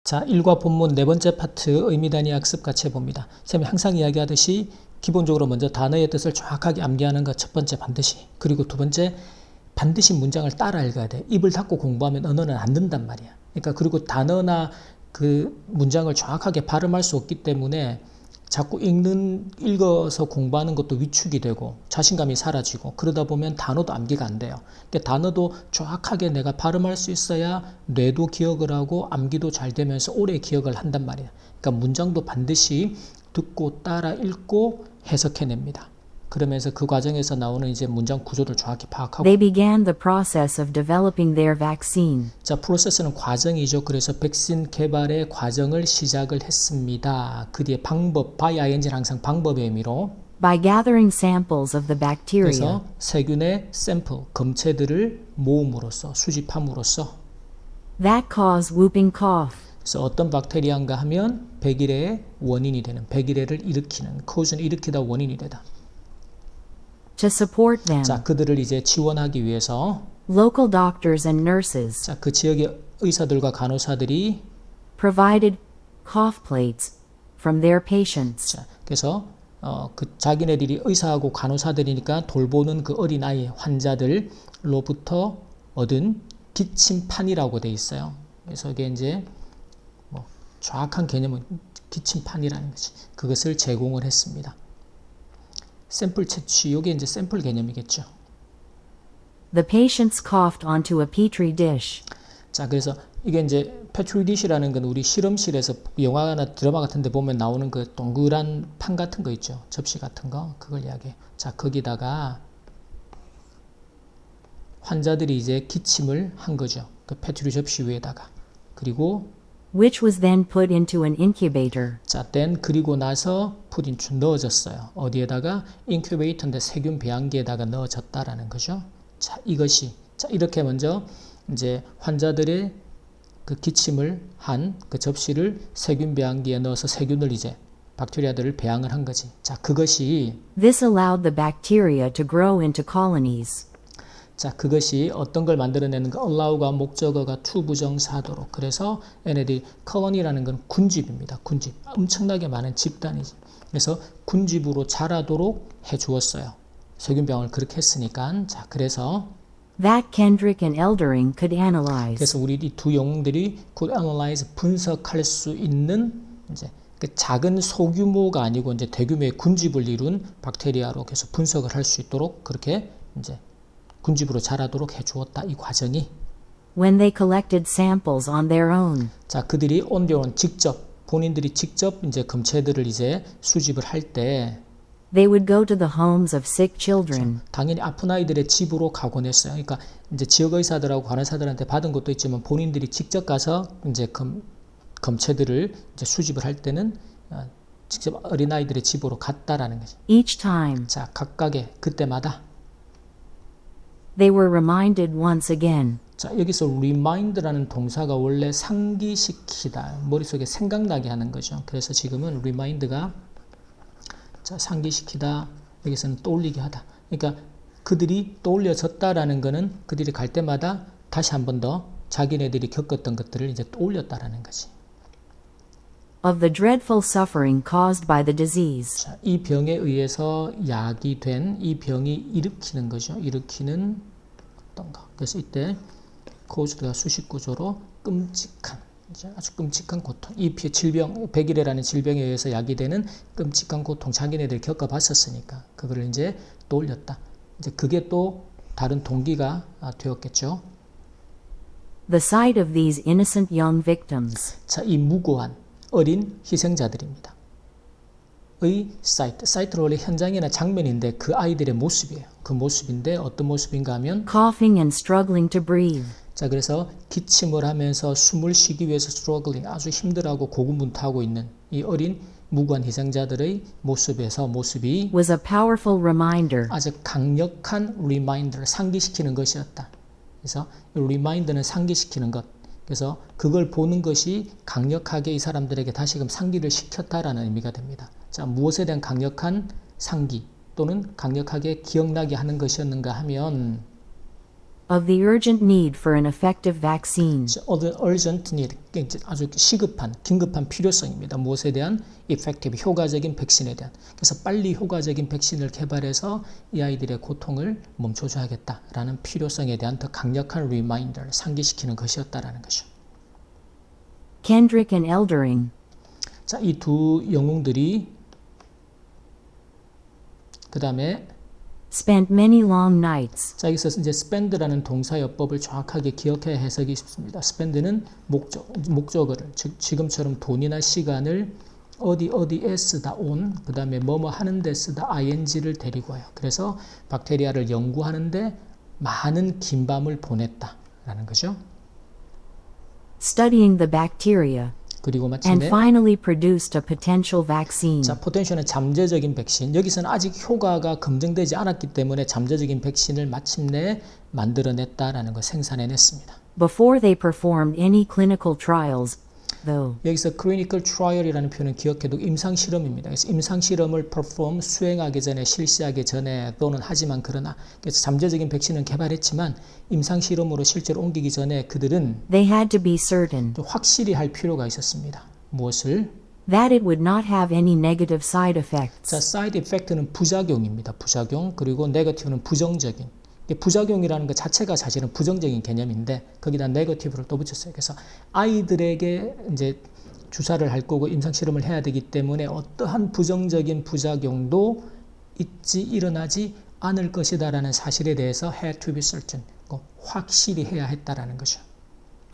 자, 일과 본문 네 번째 파트 의미 단위 학습 같이 해봅니다. 선생님이 항상 이야기하듯이 기본적으로 먼저 단어의 뜻을 정확하게 암기하는 것 첫 번째 반드시. 그리고 두 번째 반드시 문장을 따라 읽어야 돼. 입을 닫고 공부하면 언어는 안 는단 말이야. 그러니까 그리고 단어나 그 문장을 정확하게 발음할 수 없기 때문에 자꾸 읽어서 공부하는 것도 위축이 되고 자신감이 사라지고 그러다 보면 단어도 암기가 안 돼요. 그러니까 단어도 정확하게 내가 발음할 수 있어야 뇌도 기억을 하고 암기도 잘 되면서 오래 기억을 한단 말이에요. 그러니까 문장도 반드시 듣고 따라 읽고 해석해냅니다. 그러면서 그 과정에서 나오는 이제 문장 구조를 정확히 파악하고. They began the process of developing their vaccine. 자, 프로세스는 과정이죠. 그래서 백신 개발의 과정을 시작을 했습니다. 그 뒤에 방법, by ing는 항상 방법의 의미로. By gathering samples of the bacteria. 그래서 세균의 샘플, 검체들을 모음으로써, 수집함으로써. That cause whooping cough. 그래서 어떤 박테리아인가 하면 백일해의 원인이 되는, 백일해를 일으키는, cause는 일으키다 원인이 되다. To support them. 자, 그들을 이제 지원하기 위해서 Local doctors and nurses. 자, 그 지역의 의사들과 간호사들이 Provided cough plates from their patients. 자, 그래서 그 자기네들이 의사하고 간호사들이니까 돌보는 그 어린아이 환자들로부터 얻은 기침판이라고 돼 있어요. 그래서 이게 이제 뭐 정확한 개념은 기침판이라는 거지. 그것을 제공을 했습니다. 샘플 채취, 이게 이제 샘플 개념이겠죠. The patients coughed onto a petri dish. 자, 그래서 이게 이제 petri dish라는 건 우리 실험실에서 영화나 드라마 같은 데 보면 나오는 그 동그란 판 같은 거 있죠. 접시 같은 거. 그걸 이야기해요. 자, 거기다가 환자들이 이제 기침을 한 거죠. 그 petri 접시 위에다가. 그리고 Which was then put into an incubator. 자, then 그리고 나서 put into 넣어졌어요. 어디에다가? 인큐베이터인데 세균 배양기에다가 넣어졌다라는 거죠. 자, 이것이 자, 이렇게 먼저 이제 환자들의 그 기침을 한 그 접시를 세균 배양기에 넣어서 세균을 이제 박테리아들을 배양을 한 거지. 자, 그것이 This allowed the bacteria to grow into colonies. 자, 그것이 어떤 걸 만들어내는가? allow가 목적어가 to 부정사도로. 그래서 얘네들이 colony라는 건 군집입니다. 군집. 엄청나게 많은 집단이지. 그래서 군집으로 자라도록 해주었어요. 세균병을 그렇게 했으니까. 자, 그래서 That Kendrick and Eldering could analyze. 그래서 우리 이 두 영웅들이 could analyze 분석할 수 있는 이제 그 작은 소규모가 아니고 이제 대규모의 군집을 이룬 박테리아로 계속 분석을 할 수 있도록 그렇게 이제 군집으로 자라도록 해주었다. 이 과정이. When they collected samples on their own. 자, 그들이 on their own 직접 본인들이 직접 이제 검체들을 이제 수집을 할 때 They would go to the homes of sick children. 당연히 아픈 아이들의 집으로 가곤 했어요. 그러니까 이제 지역 의사들하고 간호사들한테 받은 것도 있지만 본인들이 직접 가서 이제 검체들을 이제 수집을 할 때는 직접 어린 아이들의 집으로 갔다라는 거죠. Each time. 자, 각각의 그때마다 They were reminded once again. 자, 여기서 remind라는 동사가 원래 상기시키다, 머릿속에 생각나게 하는 거죠. 그래서 지금은 remind가 자, 상기시키다, 여기서는 떠올리게 하다. 그러니까 그들이 떠올려졌다라는 거는 그들이 갈 때마다 다시 한 번 더 자기네들이 겪었던 것들을 이제 떠올렸다라는 거지. Of the dreadful suffering caused by the disease. 자, 이 병에 의해서 야기된 이 병이 일으키는 거죠. 일으키는 어떤 거. 그래서 이때 caused가 수식 구조로 끔찍한, 아주 끔찍한 고통. 이 질병, 백일해라는 질병에 의해서 야기되는 끔찍한 고통, 자기네들이 겪어봤었으니까 그거를 이제 떠올렸다. 이제 그게 또 다른 동기가 되었겠죠. The sight of these innocent young victims. 자, 이 무고한 어린 희생자들입니다. 의 사이트는 원래 현장이나 장면인데 그 아이들의 모습이에요. 그 모습인데 어떤 모습인가 하면 Coughing and struggling to breathe. 자, 그래서 기침을 하면서 숨을 쉬기 위해서 struggling, 아주 힘들어하고 고군분투하고 있는 이 어린 무고한 희생자들의 모습이 Was a powerful reminder. 아주 강력한 리마인더를 상기시키는 것이었다. 그래서 리마인더는 상기시키는 것. 그래서 그걸 보는 것이 강력하게 이 사람들에게 다시금 상기를 시켰다라는 의미가 됩니다. 자, 무엇에 대한 강력한 상기 또는 강력하게 기억나게 하는 것이었는가 하면 of the urgent need for an effective vaccine. urgent need, 아주 시급한, 긴급한 필요성입니다. 무엇에 대한? effective, 효과적인 백신에 대한. 그래서 빨리 효과적인 백신을 개발해서 이 아이들의 고통을 멈춰줘야겠다라는 필요성에 대한 더 강력한 리마인더를 상기시키는 것이었다라는 거죠. Kendrick and Eldering. 자, 이 두 영웅들이 그 다음에 spent many long nights. 자, 여기서 이제 spend라는 동사여법을 정확하게 기억해야 해석이 쉽습니다. spend는 목적어를, 즉 지금처럼 돈이나 시간을 어디에 쓰다 on, 그 다음에 뭐뭐 하는데 쓰다 ing를 데리고 와요. 그래서 박테리아를 연구하는데 많은 긴 밤을 보냈다라는 거죠. Studying the bacteria. 그리고 And 마침내 finally produced a potential vaccine. 자, 포텐셜은 잠재적인 백신. 여기서는 아직 효과가 검증되지 않았기 때문에 잠재적인 백신을 마침내 만들어냈다라는 걸 생산해냈습니다. Before they performed any clinical trials, though. 여기서 clinical trial이라는 표현은 기억해도 임상실험입니다. 그래서 임상실험을 perform, 수행하기 전에, 실시하기 전에 또는 하지만 그러나 그래서 잠재적인 백신은 개발했지만 임상실험으로 실제로 옮기기 전에 그들은 They had to be certain 또 확실히 할 필요가 있었습니다. 무엇을? that it would not have any negative side effects. 자, side effect는 부작용입니다. 부작용. 그리고 negative는 부정적인. 부작용이라는 것 자체가 사실은 부정적인 개념인데 거기다 negative를 또 붙였어요. 그래서 아이들에게 이제 주사를 할 거고 임상 실험을 해야 되기 때문에 어떠한 부정적인 부작용도 일어나지 않을 것이다라는 사실에 대해서 had to be certain, 확실히 해야 했다라는 거죠.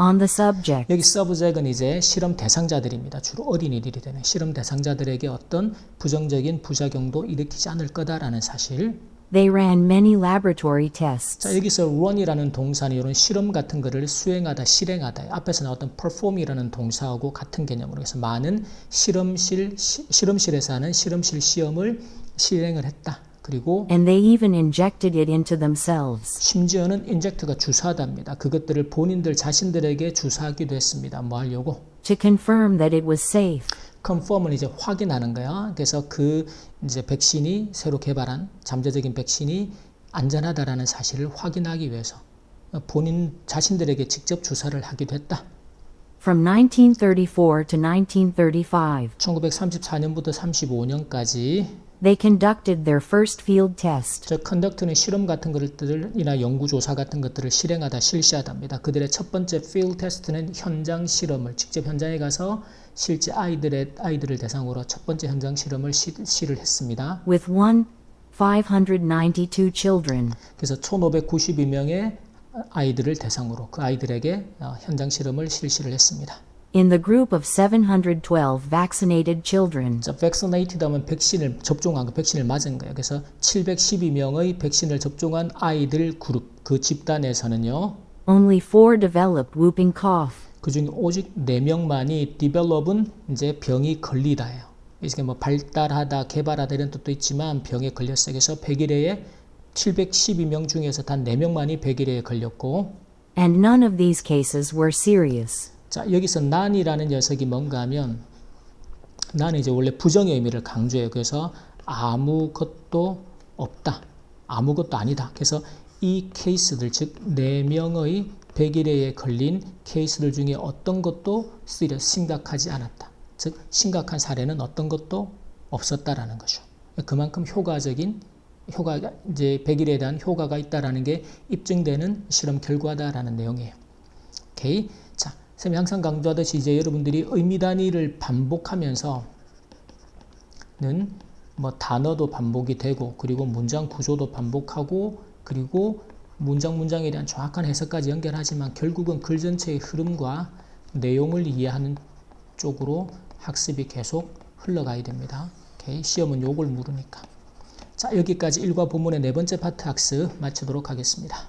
On the subject, 여기 subject은 이제 실험 대상자들입니다. 주로 어린이들이 되는 실험 대상자들에게 어떤 부정적인 부작용도 일으키지 않을 거다라는 사실. they ran many laboratory tests. 자, 여기서 run이라는 동사는 이런 실험 같은 거를 수행하다, 실행하다. 앞에서 나왔던 perform이라는 동사하고 같은 개념으로 해서 많은 실험실에서 하는 실험실 시험을 실행을 했다. 그리고 And they even injected it into themselves. 심지어는 인젝트가 주사답니다. 그것들을 본인들 자신들에게 주사하기도 했습니다. 뭐 하려고? To confirm that it was safe. confirm은 이제 확인하는 거야. 그래서 그 이제 백신이 새로 개발한 잠재적인 백신이 안전하다라는 사실을 확인하기 위해서 본인 자신들에게 직접 주사를 하기도 했다. From 1934 to 1935, 1934년부터 35년까지 they conducted their first field test. 저 컨덕트는 실험 같은 것들이나 연구조사 같은 것들을 실행하다 실시하답니다. 그들의 첫 번째 field test는 현장 실험을 직접 현장에 가서 실제 아이들을 대상으로 첫 번째 현장 실험을 실을 했습니다. With 592 children. 그래서 1592명의 아이들을 대상으로 그 아이들에게 현장 실험을 실시를 했습니다. In the group of 712 vaccinated children, 자, vaccinated 하면 백신을 접종한 거, 백신을 맞은 거예요. 그래서 712명의 백신을 접종한 아이들 그룹, 그 집단에서는요. only 4 developed whooping cough. 그 중에 오직 4명만이 develop은 이제 병이 걸리다예요. 이게 뭐 발달하다, 개발하다 이런 뜻도 있지만 병에 걸렸어요. 그래서 100일에 712명 중에서 단 4명만이 100일에 걸렸고 And none of these cases were serious. 자, 여기서 none이라는 녀석이 뭔가 하면 none은 이제 원래 부정의 의미를 강조해요. 그래서 아무것도 없다. 아무것도 아니다. 그래서 이 케이스들, 즉 4명의 100일에 걸린 케이스들 중에 어떤 것도 심각하지 않았다. 즉 심각한 사례는 어떤 것도 없었다라는 거죠. 그만큼 효과가 이제 100일에 대한 효과가 있다라는 게 입증되는 실험 결과다라는 내용이에요. 오케이. 자, 선생님이 항상 강조하듯이 이제 여러분들이 의미 단위를 반복하면서는 뭐 단어도 반복이 되고 그리고 문장 구조도 반복하고 그리고 문장에 대한 정확한 해석까지 연결하지만 결국은 글 전체의 흐름과 내용을 이해하는 쪽으로 학습이 계속 흘러가야 됩니다. 오케이? 시험은 요걸 물으니까. 자, 여기까지 1과 본문의 4번째 파트 학습 마치도록 하겠습니다.